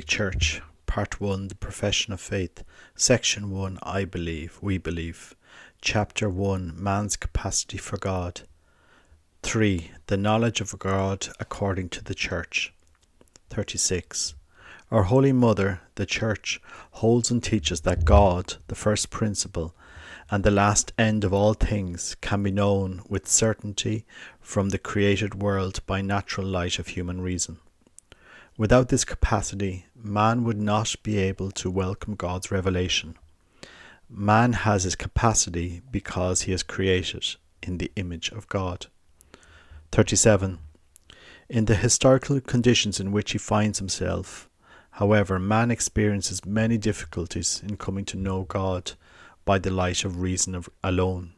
Church, Part 1, The Profession of Faith, Section 1, I Believe, We Believe, Chapter 1, Man's Capacity for God, 3, The Knowledge of God According to the Church, 36. Our Holy Mother, the Church, holds and teaches that God, the first principle, and the last end of all things, can be known with certainty from the created world by natural light of human reason. Without this capacity, man would not be able to welcome God's revelation. Man has his capacity because he is created in the image of God. 37. In the historical conditions in which he finds himself, however, man experiences many difficulties in coming to know God by the light of reason alone.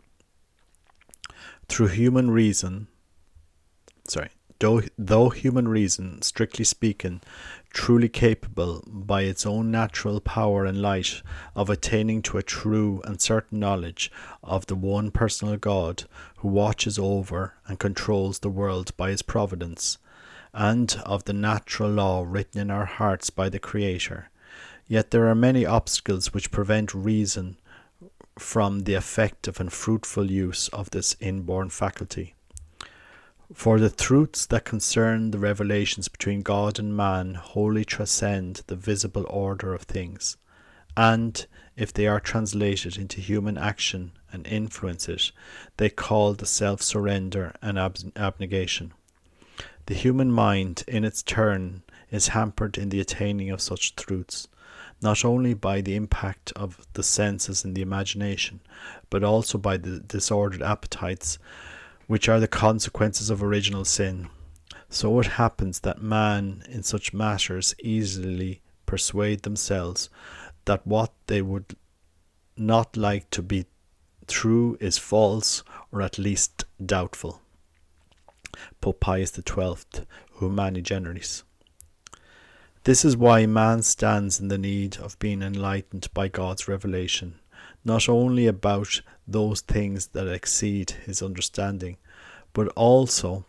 Though human reason, strictly speaking, truly capable by its own natural power and light of attaining to a true and certain knowledge of the one personal God who watches over and controls the world by his providence, and of the natural law written in our hearts by the Creator, yet there are many obstacles which prevent reason from the effective and fruitful use of this inborn faculty. For the truths that concern the revelations between God and man wholly transcend the visible order of things, and, if they are translated into human action and influence it, they call the self-surrender and abnegation. The human mind, in its turn, is hampered in the attaining of such truths, not only by the impact of the senses and the imagination, but also by the disordered appetites, which are the consequences of original sin. So it happens that man in such matters easily persuade themselves that what they would not like to be true is false, or at least doubtful. Pope Pius XII, Humani Generis. This is why man stands in the need of being enlightened by God's revelation, not only about those things that exceed his understanding, but also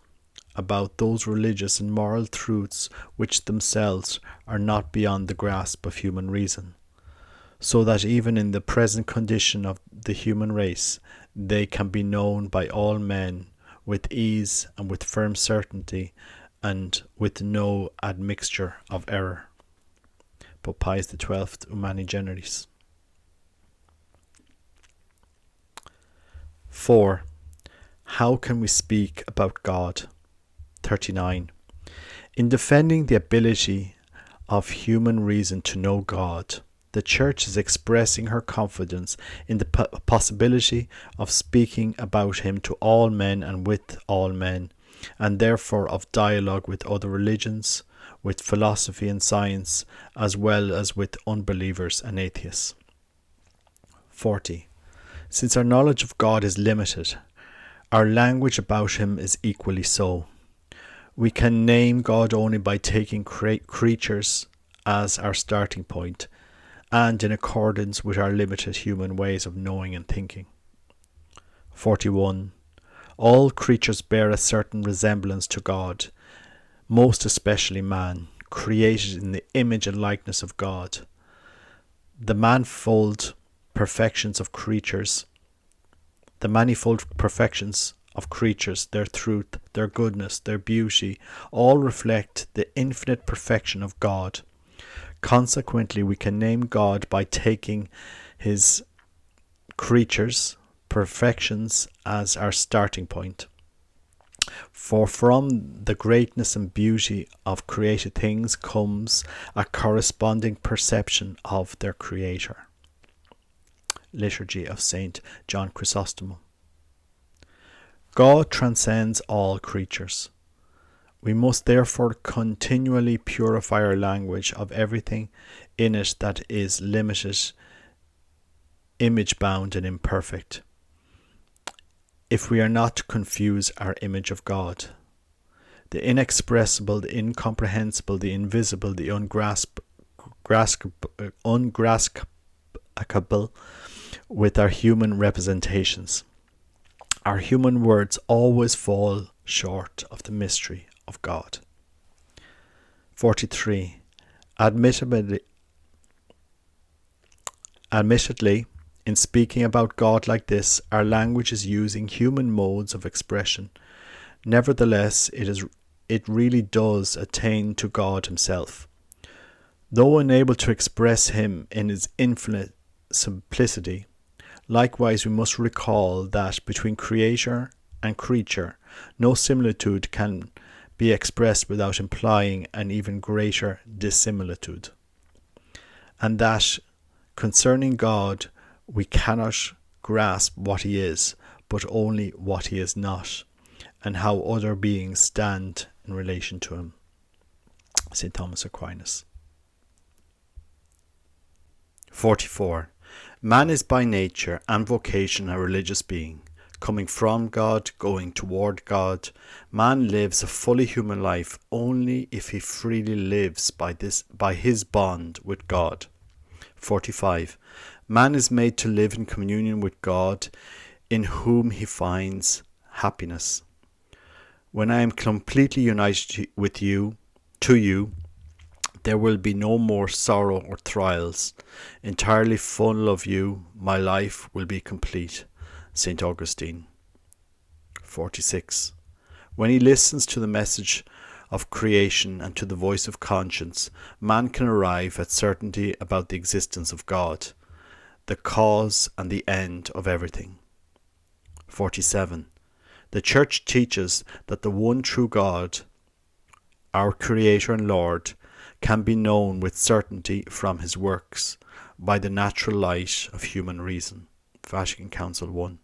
about those religious and moral truths which themselves are not beyond the grasp of human reason, so that even in the present condition of the human race, they can be known by all men with ease and with firm certainty, and with no admixture of error. Pope Pius XII, Humani Generis. 4. How can we speak about God? 39. In defending the ability of human reason to know God, the Church is expressing her confidence in the possibility of speaking about him to all men and with all men, and therefore of dialogue with other religions, with philosophy and science, as well as with unbelievers and atheists. 40. Since our knowledge of God is limited, our language about him is equally so. We can name God only by taking creatures as our starting point, and in accordance with our limited human ways of knowing and thinking. 41. All creatures bear a certain resemblance to God, most especially man, created in the image and likeness of God. The manifold perfections of creatures, their truth, their goodness, their beauty, all reflect the infinite perfection of God. Consequently, we can name God by taking his creatures' perfections as our starting point. For from the greatness and beauty of created things comes a corresponding perception of their Creator. Liturgy of St. John Chrysostom. God transcends all creatures. We must therefore continually purify our language of everything in it that is limited, image-bound and imperfect, if we are not to confuse our image of God. The inexpressible, the incomprehensible, the invisible, the ungraspable with our human representations. Our human words always fall short of the mystery of God. 43. Admittedly, in speaking about God like this, our language is using human modes of expression. Nevertheless, it really does attain to God himself. Though unable to express him in his infinite simplicity, likewise we must recall that between creator and creature, no similitude can be expressed without implying an even greater dissimilitude, and that concerning God we cannot grasp what he is, but only what he is not, and how other beings stand in relation to him. St. Thomas Aquinas. 44. Man is by nature and vocation a religious being. Coming from God, going toward God, man lives a fully human life only if he freely lives by his bond with God. 45. Man is made to live in communion with God, in whom he finds happiness. When I am completely united with you, to you, there will be no more sorrow or trials. Entirely full of you, my life will be complete. St. Augustine. 46. When he listens to the message of creation and to the voice of conscience, man can arrive at certainty about the existence of God, the cause and the end of everything. 47. The Church teaches that the one true God, our Creator and Lord, can be known with certainty from his works by the natural light of human reason. Vatican Council I.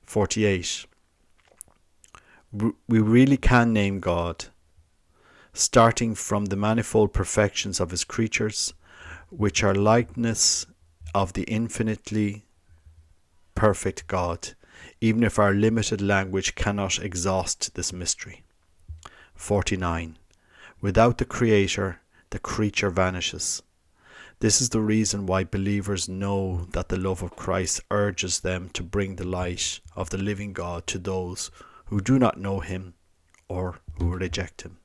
48. We really can name God, starting from the manifold perfections of his creatures, which are likeness of the infinitely perfect God, even if our limited language cannot exhaust this mystery. 49. Without the Creator, the creature vanishes. This is the reason why believers know that the love of Christ urges them to bring the light of the living God to those who do not know him or who reject him.